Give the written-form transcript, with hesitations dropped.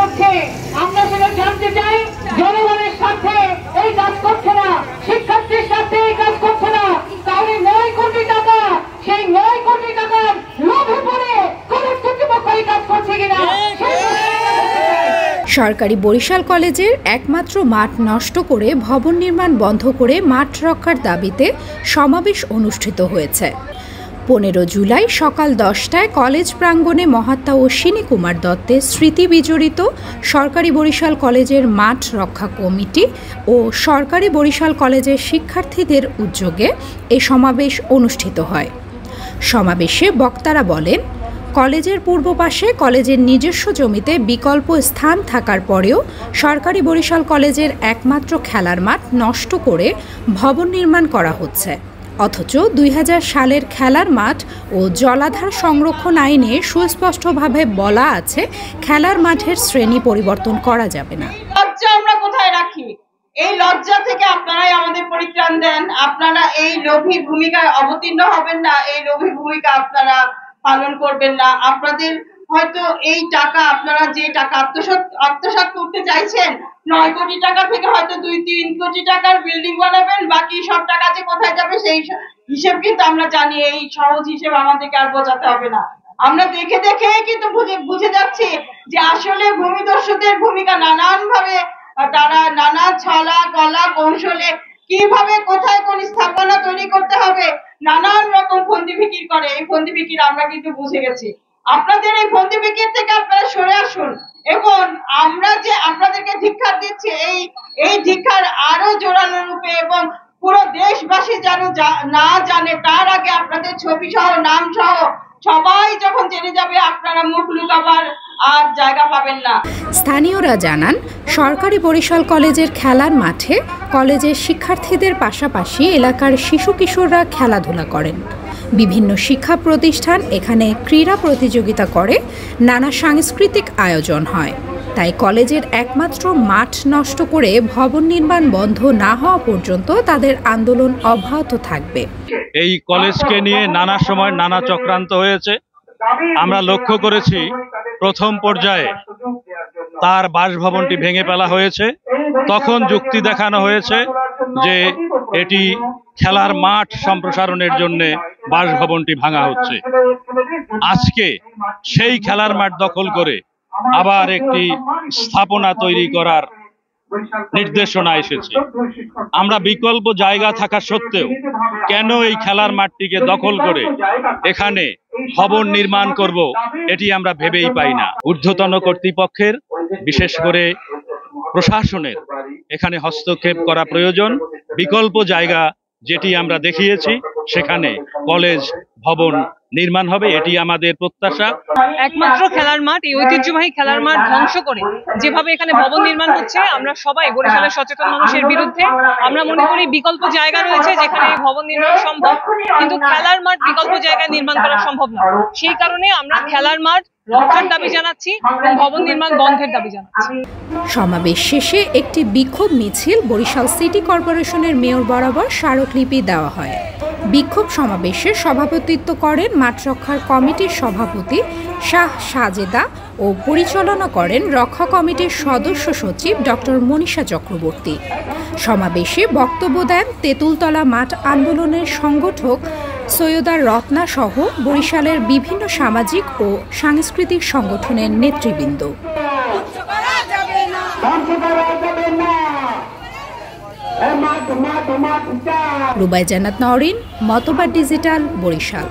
করছে, আমরা সেটা জানতে চাই। জনগণের স্বার্থে এই কাজ করছে না, শিক্ষার্থীর স্বার্থে এই কাজ করছে না। তাহলে 9 কোটি টাকা, সেই 9 কোটি টাকার লোভে পড়ে কলেজ কর্তৃপক্ষ এই কাজ করছে কিনা। সরকারি বরিশাল কলেজের একমাত্র মাঠ নষ্ট করে ভবন নির্মাণ বন্ধ করে মাঠ রক্ষার দাবিতে সমাবেশ অনুষ্ঠিত হয়েছে। 15 জুলাই সকাল 10টায় কলেজ প্রাঙ্গণে মহাত্মা অশ্বিনী কুমার দত্তের স্মৃতি বিজড়িত সরকারি বরিশাল কলেজের মাঠ রক্ষা কমিটি ও সরকারি বরিশাল কলেজের শিক্ষার্থীদের উদ্যোগে এ সমাবেশ অনুষ্ঠিত হয়। সমাবেশে বক্তারা বলেন, কলেজের পূর্ব পাশে কলেজের নিজস্ব জমিতে বিকল্প স্থান থাকার পরেও সরকারি বরিশাল কলেজের একমাত্র খেলার মাঠ নষ্ট করে ভবন নির্মাণ করা হচ্ছে। অথচ 2000 সালের খেলার মাঠ ও জলাধার সংরক্ষণ আইনে সুস্পষ্টভাবে বলা আছে খেলার মাঠের শ্রেণী পরিবর্তন করা যাবে না। লজ্জা আমরা কোথায় রাখি? এই লজ্জা থেকে আপনারাই আমাদের পরিত্রাণ দেন। আপনারা এই লোভী ভূমিকায় অবতীর্ণ হবেন না, এই লোভী ভূমিকা আপনারা পালন করবেন না। আপনাদের হয়তো এই টাকা, আপনারা যে টাকা আত্মসাৎ করতে চাইছেন, 9 কোটি টাকা থেকে হয়তো 2-3 কোটি টাকার বিল্ডিং বানাবেন, বাকি সব টাকা যে কোথায় যাবে সেই হিসেব কিন্তু আমরা জানি। এই সহজ হিসেব আমাদেরকে আর বোঝাতে হবে না। আমরা দেখে দেখে কিন্তু বুঝে যাচ্ছি যে আসলে ভূমিদস্যুদের ভূমিকা নানান ভাবে, তারা নানা ছলা কলা কৌশলে কিভাবে কোথায় কোন স্থাপনা তৈরি করতে হবে নানান রকম ফন্দি ফিকির করে। এই ফন্দি ফিকির আমরা কিন্তু বুঝে গেছি। আপনাদের এই ফন্দি ফিকির থেকে আপনারা সরে আসুন এবং আমরা যে আপনাদেরকে ধিক্কার দিচ্ছি, এই ধিক্কার আরো জোরালো রূপে এবং পুরো দেশবাসী যেন না জানে তার আগে আপনাদের ছবি সহ নাম সহ সবাই যখন জেনে যাবে, আপনারা মুখ লুকাবার আর জায়গা পাবেন না। স্থানীয়রা জানান, সরকারি বরিশাল কলেজের খেলার মাঠে কলেজের শিক্ষার্থীদের পাশাপাশি এলাকার শিশু কিশোররা খেলাধুলা করেন। বিভিন্ন শিক্ষা প্রতিষ্ঠান এখানে ক্রীড়া প্রতিযোগিতা করে, নানা সাংস্কৃতিক আয়োজন হয়। তাই কলেজের একমাত্র মাঠ নষ্ট করে ভবন নির্মাণ বন্ধ না হওয়া পর্যন্ত তাদের আন্দোলন অব্যাহত থাকবে। এই কলেজকে নিয়ে নানা সময় নানা চক্রান্ত হয়েছে। আমরা লক্ষ্য করেছি প্রথম পর্যায়ে তার বাসভবনটি ভেঙে ফেলা হয়েছে। তখন যুক্তি দেখানো হয়েছে যে এটি খেলার মাঠ সম্প্রসারণের জন্য বাসভবনটি ভাঙা হচ্ছে। আজকে সেই খেলার মাঠ দখল করে আবার একটি স্থাপনা তৈরি করার নির্দেশনা এসেছে। আমরা বিকল্প জায়গা থাকা সত্ত্বেও কেন এই খেলার মাঠটিকে দখল করে এখানে ভবন নির্মাণ করব, এটি আমরা ভেবেই পাই না। ঊর্ধ্বতন কর্তৃপক্ষের, বিশেষ করে প্রশাসনের এখানে হস্তক্ষেপ করা প্রয়োজন। বিকল্প জায়গা যেটি আমরা দেখিয়েছি সেখানে কলেজ ভবন নির্মাণ হবে, এটি আমাদের প্রত্যাশা। একমাত্র খেলার মাঠ, এই ঐতিহ্যবাহী খেলার মাঠ ধ্বংস করে যেভাবে এখানে ভবন নির্মাণ হচ্ছে, আমরা সবাই বরিশালের সচেতন মানুষের বিরুদ্ধে। আমরা মনে করি বিকল্প জায়গা রয়েছে যেখানে ভবন নির্মাণ সম্ভব, কিন্তু খেলার মাঠ বিকল্প জায়গায় নির্মাণ করা সম্ভব না। সেই কারণে আমরা খেলার মাঠ রক্ষার দাবি জানাচ্ছি এবং ভবন নির্মাণ বন্ধের দাবি জানাচ্ছি। সমাবেশ শেষে একটি বিক্ষোভ মিছিল বরিশাল সিটি কর্পোরেশনের মেয়র বরাবর স্মারকলিপি দেওয়া হয়। বিক্ষোভ সমাবেশে সভাপতিত্ব করেন মাঠ রক্ষার কমিটির সভাপতি শাহ সাজেদা ও পরিচালনা করেন রক্ষা কমিটির সদস্য সচিব ডক্টর মনীষা চক্রবর্তী। সমাবেশে বক্তব্য দেন তেঁতুলতলা মাঠ আন্দোলনের সংগঠক সৈয়দা রত্না সহ বরিশালের বিভিন্ন সামাজিক ও সাংস্কৃতিক সংগঠনের নেতৃবৃন্দ। রুবাই জান্নাত নওরিন, মতবাদ ডিজিটাল, বরিশাল।